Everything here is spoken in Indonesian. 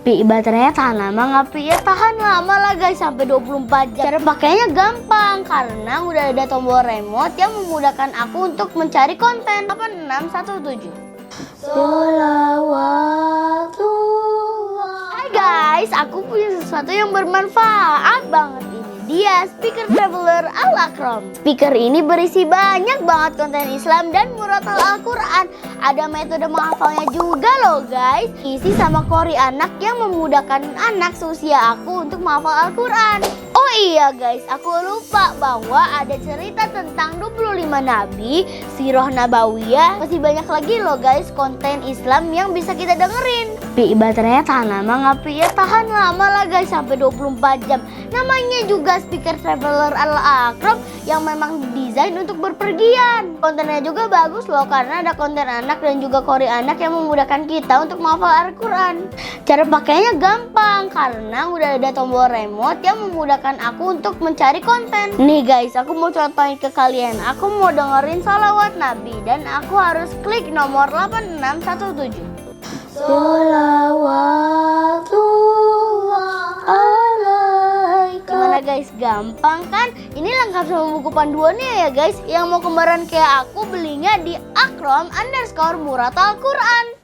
Baterainya tahan lama nggak Pi? Ya tahan lama lah guys, sampai 24 jam. Cara pakainya gampang karena udah ada tombol remote yang memudahkan aku untuk mencari konten. 8617. Sholawatullah. Hai guys, aku punya sesuatu yang bermanfaat banget. Dia speaker traveler Al-Akram. Speaker ini berisi banyak banget konten Islam dan muratal Al-Quran. Ada metode menghafalnya juga loh guys. Isi sama kori anak yang memudahkan anak seusia aku untuk menghafal Al-Quran. Oh iya guys, aku lupa bahwa ada cerita tentang 25 nabi, sirah nabawiyah. Masih banyak lagi loh guys konten Islam yang bisa kita dengerin. Baterainya tahan lama nggak Pi? Ya tahan lama lah guys, sampai 24 jam. Namanya juga speaker traveler Al-Akram yang memang didesain untuk berpergian. Kontennya juga bagus loh karena ada konten anak dan juga kori anak yang memudahkan kita untuk menghafal Al-Quran. Cara pakainya gampang karena udah ada tombol remote yang memudahkan aku untuk mencari konten. Nih guys, aku mau contohin ke kalian. Aku mau dengerin salawat Nabi dan aku harus klik nomor 8617. Sholawatullah alaika. Gimana guys, gampang kan? Ini lengkap sama buku panduannya ya guys. Yang mau kembaran kayak aku belinya di akram_muratal Quran.